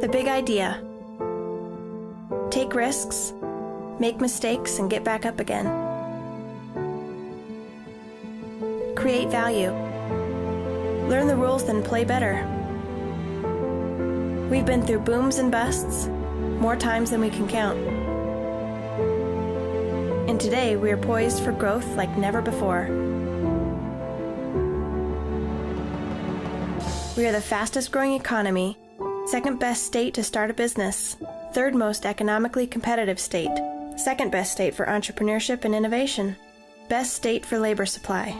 The big idea. Take risks, make mistakes, and get back up again. Create value. Learn the rules, then play better. We've been through booms and busts, more times than we can count. And today, we are poised for growth like never before. We are the fastest growing economy, second best state to start a business, third most economically competitive state, second best state for entrepreneurship and innovation, best state for labor supply.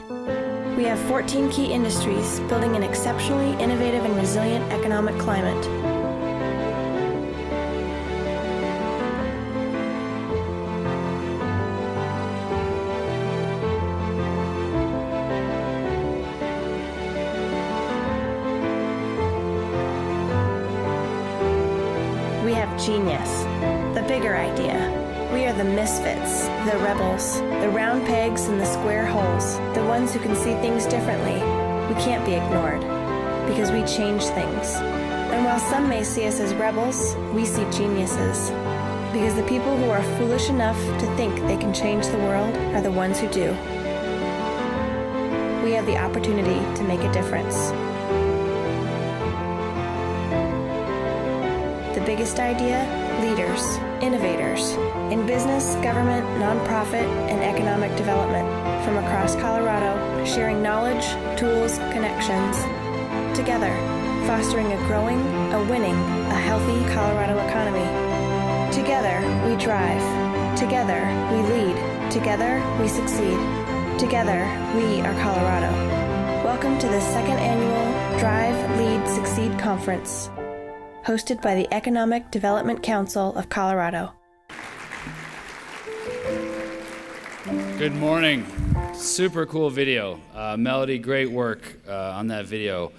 We have 14 key industries building an exceptionally innovative and resilient economic climate. We have genius, the bigger idea. We are the misfits, the rebels, the round pegs in the square holes, the ones who can see things differently. We can't be ignored, because we change things. And while some may see us as rebels, we see geniuses. Because the people who are foolish enough to think they can change the world are the ones who do. We have the opportunity to make a difference. The biggest idea? Leaders, innovators, in business, government, nonprofit, and economic development from across Colorado, sharing knowledge, tools, connections. Together, fostering a growing, a winning, a healthy Colorado economy. Together, we drive. Together, we lead. Together, we succeed. Together, we are Colorado. Welcome to the second annual Drive, Lead, Succeed Conference, hosted by the Economic Development Council of Colorado. Good morning. Super cool video. Melody, great work on that video.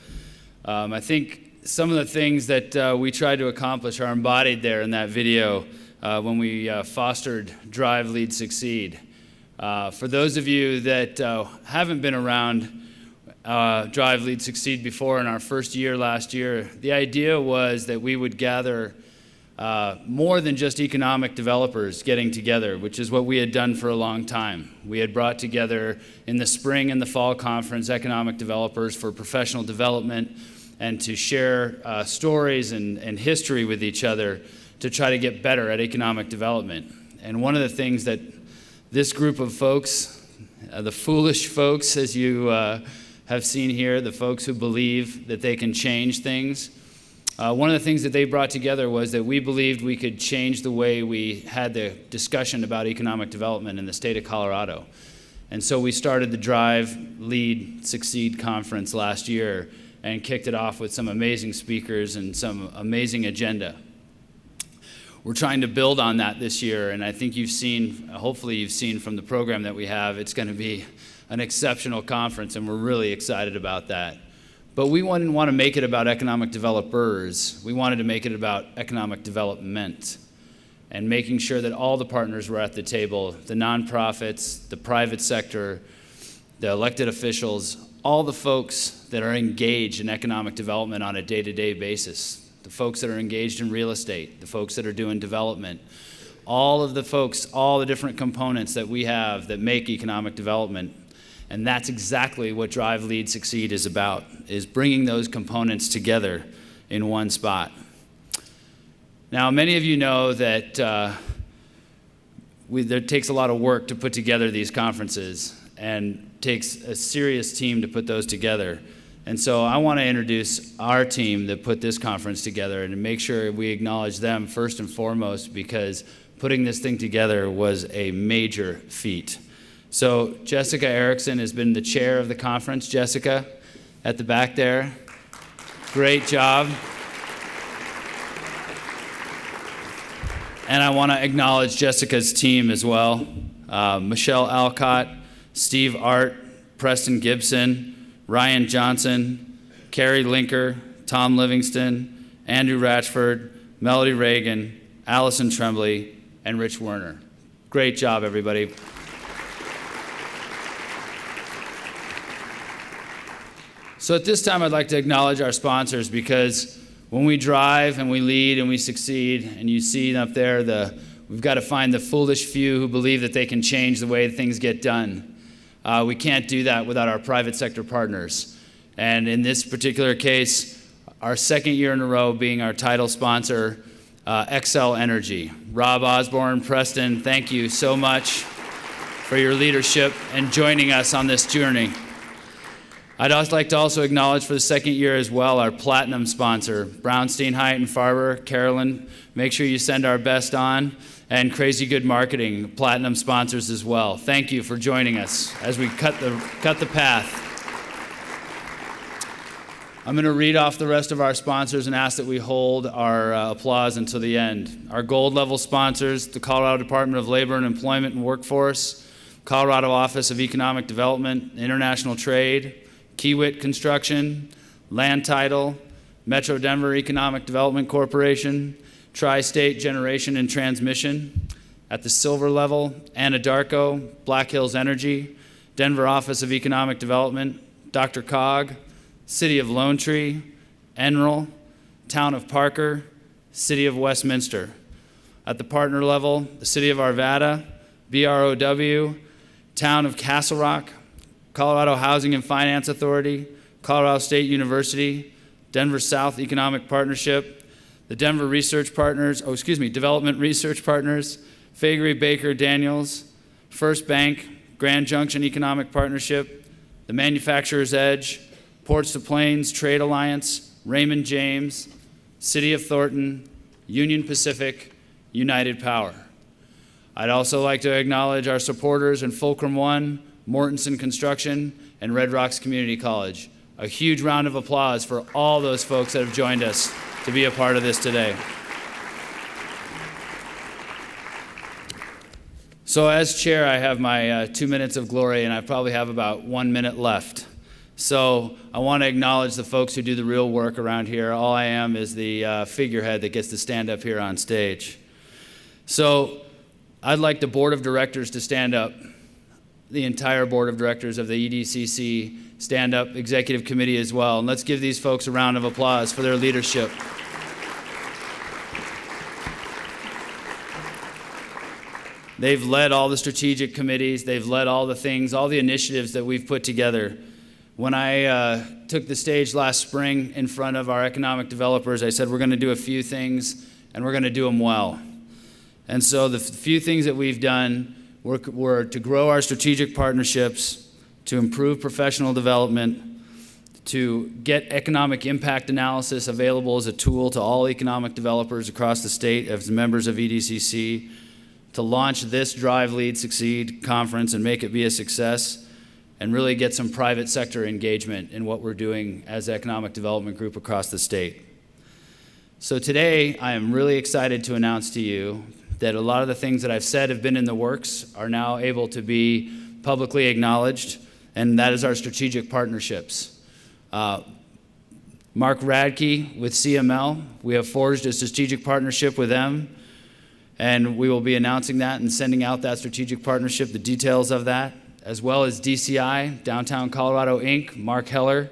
I think some of the things that we tried to accomplish are embodied there in that video when we fostered Drive, Lead, Succeed. For those of you that haven't been around Drive, Lead, Succeed before in our first year last year, the idea was that we would gather more than just economic developers getting together, which is what we had done for a long time. We had brought together in the spring and the fall conference economic developers for professional development and to share stories and history with each other to try to get better at economic development. And one of the things that this group of folks, the foolish folks as you have seen here, the folks who believe that they can change things, one of the things that they brought together was that we believed we could change the way we had the discussion about economic development in the state of Colorado. And so we started the Drive, Lead, Succeed conference last year and kicked it off with some amazing speakers and some amazing agenda. We're trying to build on that this year, and I think you've seen, hopefully you've seen from the program that we have, it's going to be an exceptional conference, and we're really excited about that. But we didn't want to make it about economic developers. We wanted to make it about economic development and making sure that all the partners were at the table, the nonprofits, the private sector, the elected officials, all the folks that are engaged in economic development on a day-to-day basis, the folks that are engaged in real estate, the folks that are doing development, all of the folks, all the different components that we have that make economic development. And that's exactly what Drive, Lead, Succeed is about, is bringing those components together in one spot. Now, many of you know that there takes a lot of work to put together these conferences and takes a serious team to put those together. And so I want to introduce our team that put this conference together and to make sure we acknowledge them first and foremost, because putting this thing together was a major feat. So Jessica Erickson has been the chair of the conference. Jessica, at the back there, great job. And I want to acknowledge Jessica's team as well. Michelle Alcott, Steve Art, Preston Gibson, Ryan Johnson, Carrie Linker, Tom Livingston, Andrew Ratchford, Melody Reagan, Allison Tremblay, and Rich Werner. Great job, everybody. So at this time, I'd like to acknowledge our sponsors, because When we drive and we lead and we succeed, and you see up there, we've got to find the foolish few who believe that they can change the way things get done. We can't do that without our private sector partners. And in this particular case, our second year in a row being our title sponsor, Xcel Energy. Rob Osborne, Preston, thank you so much for your leadership and joining us on this journey. I'd also like to also acknowledge for the second year as well our platinum sponsor, Brownstein, Hyatt and Farber. Carolyn, make sure you send our best on. And Crazy Good Marketing, platinum sponsors as well. Thank you for joining us as we cut the path. I'm going to read off the rest of our sponsors and ask that we hold our applause until the end. Our gold level sponsors, the Colorado Department of Labor and Employment and Workforce, Colorado Office of Economic Development, International Trade, Kiewit Construction, Land Title, Metro Denver Economic Development Corporation, Tri-State Generation and Transmission. At the silver level, Anadarko, Black Hills Energy, Denver Office of Economic Development, Dr. Cog, City of Lone Tree, Enroll, Town of Parker, City of Westminster. At the partner level, the City of Arvada, BROW, Town of Castle Rock, Colorado Housing and Finance Authority, Colorado State University, Denver South Economic Partnership, the Denver Development Research Partners, Fagery Baker Daniels, First Bank, Grand Junction Economic Partnership, the Manufacturer's Edge, Ports to Plains Trade Alliance, Raymond James, City of Thornton, Union Pacific, United Power. I'd also like to acknowledge our supporters in Fulcrum One, Mortensen Construction, and Red Rocks Community College. A huge round of applause for all those folks that have joined us to be a part of this today. So as chair, I have my 2 minutes of glory, and I probably have about 1 minute left. So I want to acknowledge the folks who do the real work around here. All I am is the figurehead that gets to stand up here on stage. So I'd like the board of directors to stand up. The entire board of directors of the EDCC, stand up, executive committee as well. And let's give these folks a round of applause for their leadership. They've led all the strategic committees. They've led all the things, all the initiatives that we've put together. When I took the stage last spring in front of our economic developers, I said, we're going to do a few things, and we're going to do them well. And so the few things that we've done were to grow our strategic partnerships, to improve professional development, to get economic impact analysis available as a tool to all economic developers across the state as members of EDCC, to launch this Drive, Lead, Succeed conference and make it be a success, and really get some private sector engagement in what we're doing as economic development group across the state. So today, I am really excited to announce to you that a lot of the things that I've said have been in the works are now able to be publicly acknowledged, and that is our strategic partnerships. Mark Radke with CML, we have forged a strategic partnership with them, and we will be announcing that and sending out that strategic partnership, the details of that, as well as DCI, Downtown Colorado Inc., Mark Heller,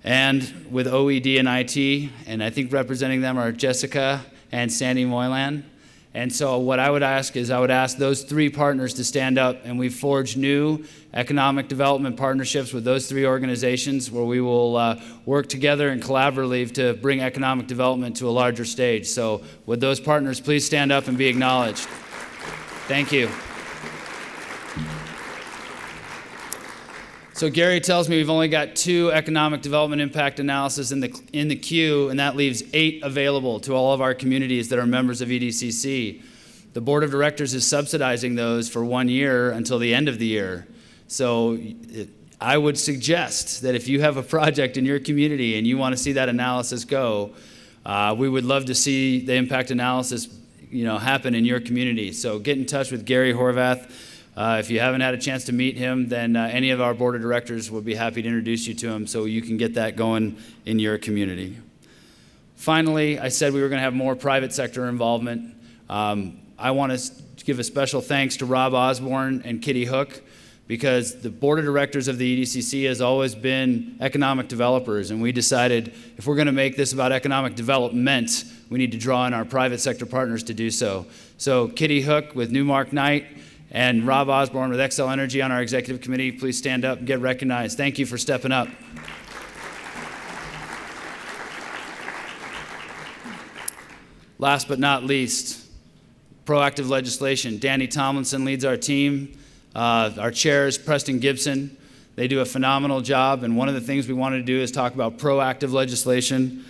and with OED and IT, and I think representing them are Jessica and Sandy Moylan. And so what I would ask is I would ask those three partners to stand up, and we've forged new economic development partnerships with those three organizations where we will work together and collaboratively to bring economic development to a larger stage. So would those partners please stand up and be acknowledged? Thank you. So Gary tells me we've only got 2 economic development impact analysis in the queue, and that leaves 8 available to all of our communities that are members of EDCC. The board of directors is subsidizing those for 1 year until the end of the year. So I would suggest that if you have a project in your community and you want to see that analysis go, we would love to see the impact analysis, happen in your community. So get in touch with Gary Horvath. If you haven't had a chance to meet him, then any of our board of directors would be happy to introduce you to him so you can get that going in your community. Finally, I said we were going to have more private sector involvement. I want to give a special thanks to Rob Osborne and Kitty Hook. because the board of directors of the EDCC has always been economic developers, and we decided if we're going to make this about economic development, we need to draw in our private sector partners to do so. So Kitty Hook with Newmark Knight and Rob Osborne with Xcel Energy on our executive committee, please stand up and get recognized. Thank you for stepping up. Last but not least, proactive legislation. Danny Tomlinson leads our team. Our chair is Preston Gibson. They do a phenomenal job, and one of the things we wanted to do is talk about proactive legislation.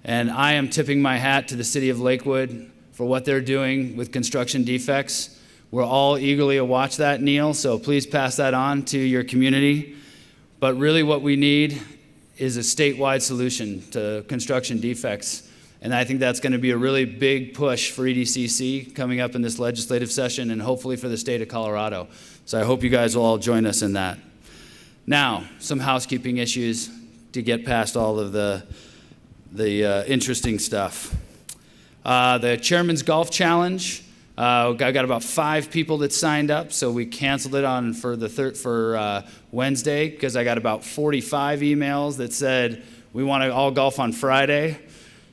And I am tipping my hat to the city of Lakewood for what they're doing with construction defects. We're all eagerly to watch that, Neil, so please pass that on to your community. But really what we need is a statewide solution to construction defects. And I think that's going to be a really big push for EDCC coming up in this legislative session and hopefully for the state of Colorado. So I hope you guys will all join us in that. Now, some housekeeping issues to get past all of the interesting stuff. The Chairman's Golf Challenge. I got about 5 people that signed up, so we canceled it for Wednesday because I got about 45 emails that said we want to all golf on Friday.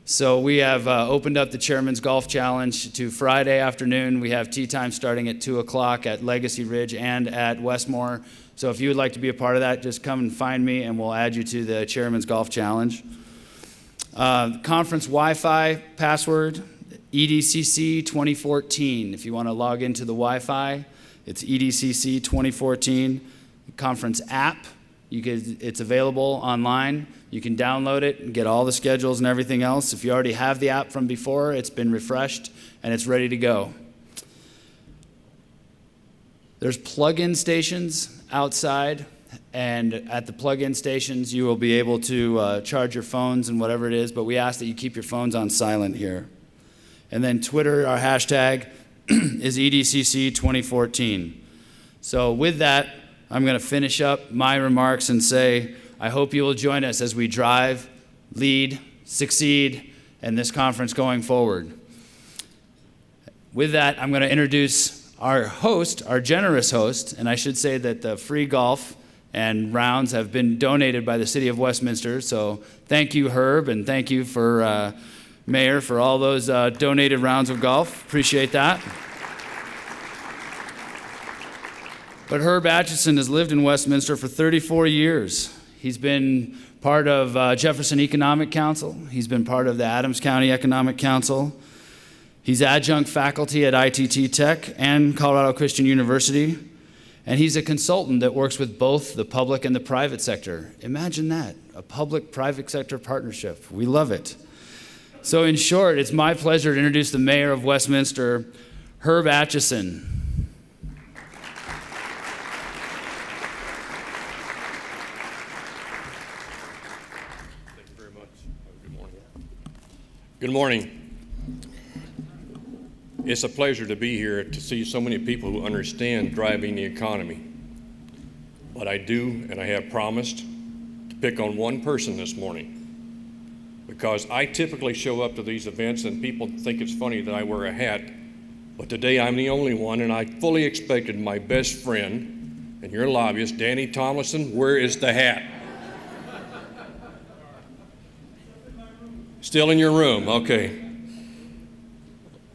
So we have opened up the Chairman's Golf Challenge to Friday afternoon. We have tee time starting at 2 o'clock at Legacy Ridge and at Westmore. So if you would like to be a part of that, just come and find me and we'll add you to the Chairman's Golf Challenge. Conference Wi-Fi password, EDCC 2014. If you want to log into the Wi-Fi, it's EDCC 2014. Conference app, it's available online. You can download it and get all the schedules and everything else. If you already have the app from before, it's been refreshed and it's ready to go. There's plug-in stations outside, and at the plug-in stations you will be able to charge your phones and whatever it is, but we ask that you keep your phones on silent here. And then Twitter, our hashtag is EDCC 2014. So with that, I'm going to finish up my remarks and say, I hope you will join us as we drive, lead, succeed in this conference going forward. With that, I'm going to introduce our host, our generous host, and I should say that the free golf and rounds have been donated by the city of Westminster. So thank you, Herb, and thank you for Mayor for all those donated rounds of golf. Appreciate that. But Herb Atchison has lived in Westminster for 34 years. He's been part of Jefferson Economic Council. He's been part of the Adams County Economic Council. He's adjunct faculty at ITT Tech and Colorado Christian University. And he's a consultant that works with both the public and the private sector. Imagine that, a public-private sector partnership. We love it. So in short, it's my pleasure to introduce the mayor of Westminster, Herb Atchison. Good morning. It's a pleasure to be here to see so many people who understand driving the economy. But I do, and I have promised, to pick on one person this morning. Because I typically show up to these events and people think it's funny that I wear a hat. But today I'm the only one, and I fully expected my best friend and your lobbyist, Danny Tomlinson, where is the hat? Still in your room, okay.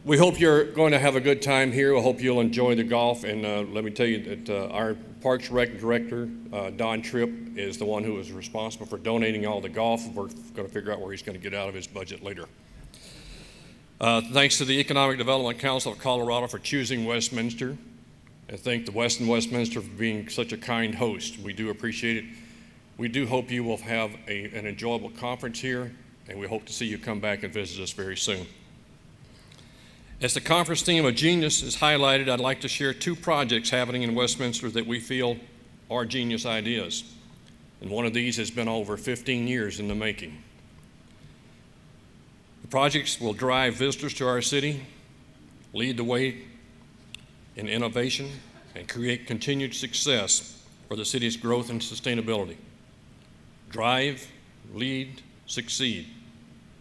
We hope you're going to have a good time here. I hope you'll enjoy the golf. And let me tell you that our Parks Rec Director, Don Tripp, is the one who is responsible for donating all the golf. We're going to figure out where he's going to get out of his budget later. Thanks to the Economic Development Council of Colorado for choosing Westminster. And thank the Westin Westminster for being such a kind host. We do appreciate it. We do hope you will have an enjoyable conference here, and we hope to see you come back and visit us very soon. As the conference theme of genius is highlighted, I'd like to share 2 projects happening in Westminster that we feel are genius ideas. And one of these has been over 15 years in the making. The projects will drive visitors to our city, lead the way in innovation, and create continued success for the city's growth and sustainability. Drive, lead, succeed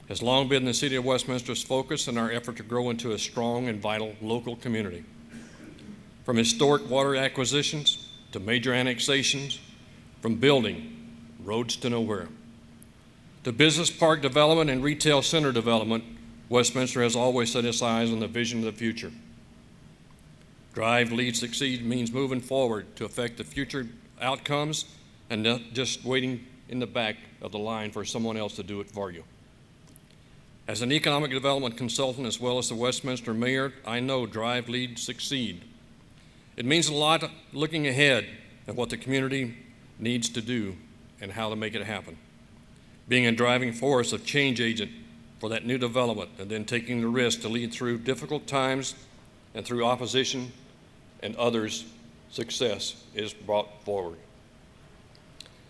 has long been the city of Westminster's focus in our effort to grow into a strong and vital local community. From historic water acquisitions to major annexations, from building roads to nowhere. To business park development and retail center development, Westminster has always set its eyes on the vision of the future. Drive, lead, succeed means moving forward to affect the future outcomes and not just waiting in the back of the line for someone else to do it for you. As an economic development consultant as well as the Westminster mayor, I know drive, lead, succeed. It means a lot looking ahead at what the community needs to do and how to make it happen. Being a driving force of change agent for that new development and then taking the risk to lead through difficult times and through opposition and others' success is brought forward.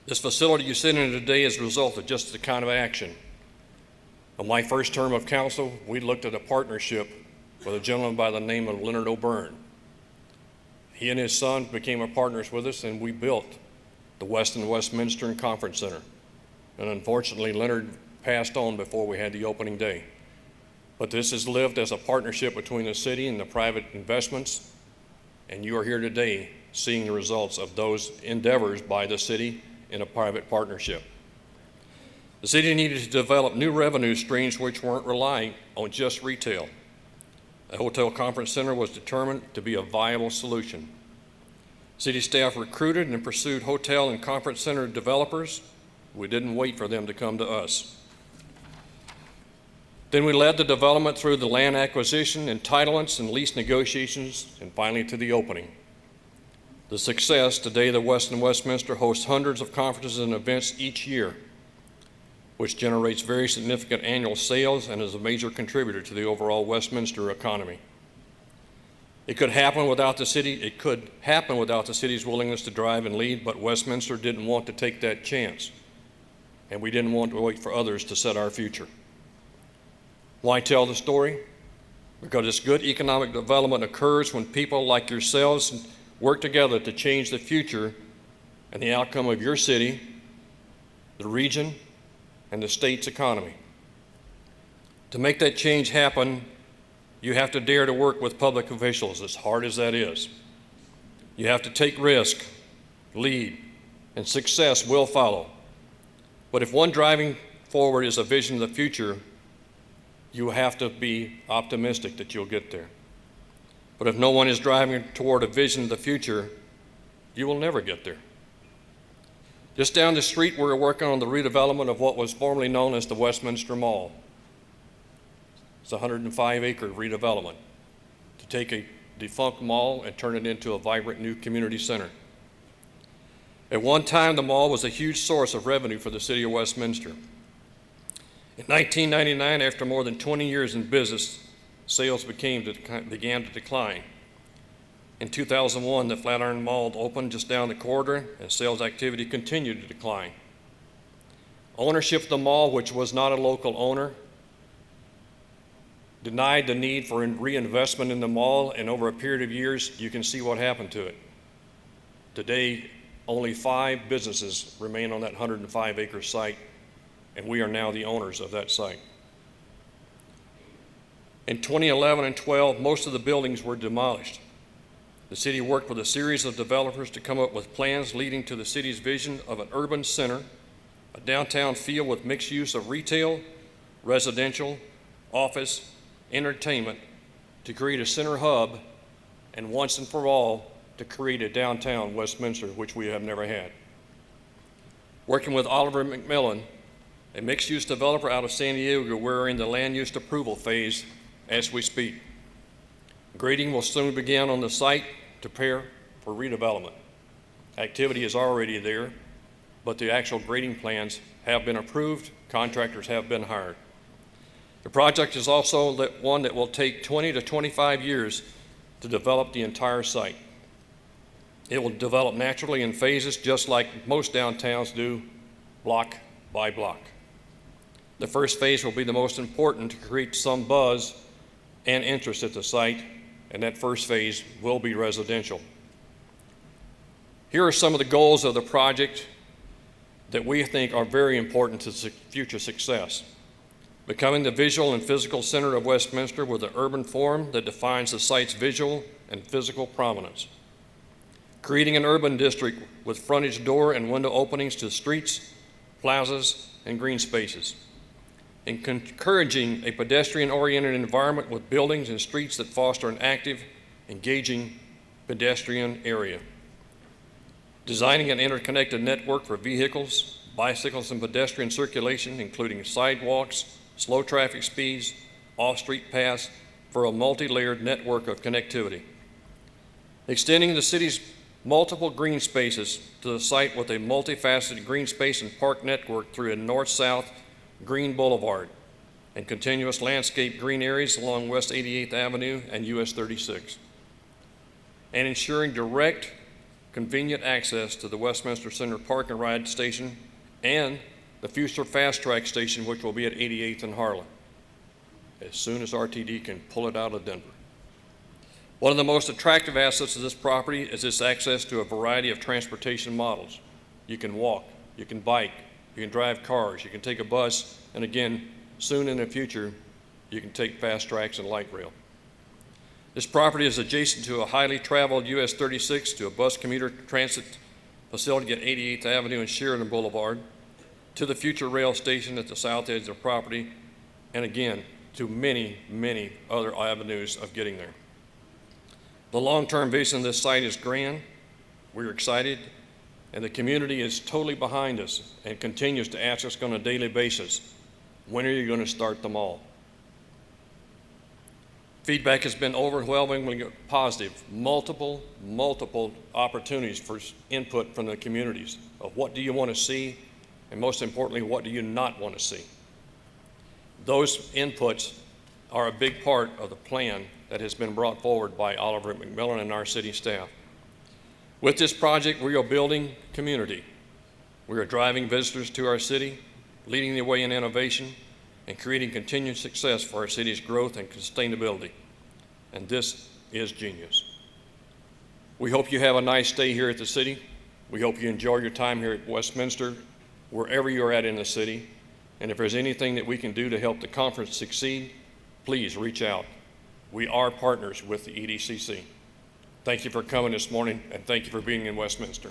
This facility you sit in today is a result of just the kind of action. On my first term of council, we looked at a partnership with a gentleman by the name of Leonard O'Byrne. He and his son became partners with us, and we built the Westminster and Conference Center. And unfortunately, Leonard passed on before we had the opening day. But this has lived as a partnership between the city and the private investments, and you are here today seeing the results of those endeavors by the city in a private partnership. The city needed to develop new revenue streams which weren't relying on just retail. The Hotel Conference Center was determined to be a viable solution. City staff recruited and pursued hotel and conference center developers. We didn't wait for them to come to us. Then we led the development through the land acquisition, entitlements, and lease negotiations, and finally to the opening. The success today, the Westminster hosts hundreds of conferences and events each year, which generates very significant annual sales and is a major contributor to the overall Westminster economy. It could happen without the city's willingness to drive and lead, but Westminster didn't want to take that chance, and we didn't want to wait for others to set our future. Why tell the story? Because this good economic development occurs when people like yourselves work together to change the future and the outcome of your city, the region, and the state's economy. To make that change happen, you have to dare to work with public officials, as hard as that is. You have to take risk, lead, and success will follow. But if one driving forward is a vision of the future, you have to be optimistic that you'll get there. But if no one is driving toward a vision of the future, you will never get there. Just down the street, we're working on the redevelopment of what was formerly known as the Westminster Mall. It's a 105-acre redevelopment to take a defunct mall and turn it into a vibrant new community center. At one time, the mall was a huge source of revenue for the city of Westminster. In 1999, after more than 20 years in business, sales began to decline. In 2001, the Flatiron Mall opened just down the corridor, and sales activity continued to decline. Ownership of the mall, which was not a local owner, denied the need for reinvestment in the mall, and over a period of years, you can see what happened to it. Today, only 5 businesses remain on that 105-acre site, and we are now the owners of that site. In 2011 and 12, most of the buildings were demolished. The city worked with a series of developers to come up with plans leading to the city's vision of an urban center, a downtown feel with mixed use of retail, residential, office, entertainment, to create a center hub, and once and for all, to create a downtown Westminster, which we have never had. Working with Oliver McMillan, a mixed-use developer out of San Diego, we're in the land use approval phase as we speak. Grading will soon begin on the site to prepare for redevelopment. Activity is already there, but the actual grading plans have been approved, contractors have been hired. The project is also one that will take 20 to 25 years to develop the entire site. It will develop naturally in phases, just like most downtowns do, block by block. The first phase will be the most important to create some buzz and interest at the site, and that first phase will be residential. Here are some of the goals of the project that we think are very important to future success. Becoming the visual and physical center of Westminster with an urban form that defines the site's visual and physical prominence. creating an urban district with frontage door and window openings to streets, plazas, and green spaces, and encouraging a pedestrian-oriented environment with buildings and streets that foster an active, engaging pedestrian area. Designing an interconnected network for vehicles, bicycles, and pedestrian circulation, including sidewalks, slow traffic speeds, off-street paths for a multi-layered network of connectivity. Extending the city's multiple green spaces to the site with a multifaceted green space and park network through a north-south green boulevard and continuous landscape green areas along West 88th Avenue and US 36. And ensuring direct, convenient access to the Westminster Center Park and Ride Station and the future Fast Track Station, which will be at 88th and Harlan, as soon as RTD can pull it out of Denver. One of the most attractive assets of this property is its access to a variety of transportation models. You can walk, you can bike, you can drive cars, you can take a bus, and again, soon in the future, you can take fast tracks and light rail. This property is adjacent to a highly traveled US 36 to a bus commuter transit facility at 88th Avenue and Sheridan Boulevard, to the future rail station at the south edge of the property, and again, to many, many other avenues of getting there. The long-term vision of this site is grand. We're excited, and the community is totally behind us and continues to ask us on a daily basis, when are you going to start them all? Feedback has been overwhelmingly positive. Multiple opportunities for input from the communities of what do you want to see, and most importantly, what do you not want to see? Those inputs are a big part of the plan that has been brought forward by Oliver McMillan and our city staff. With this project, we are building community. We are driving visitors to our city, leading the way in innovation, and creating continued success for our city's growth and sustainability. And this is genius. We hope you have a nice stay here at the city. We hope you enjoy your time here at Westminster, wherever you're at in the city. And if there's anything that we can do to help the conference succeed, please reach out. We are partners with the EDCC. Thank you for coming this morning, and thank you for being in Westminster.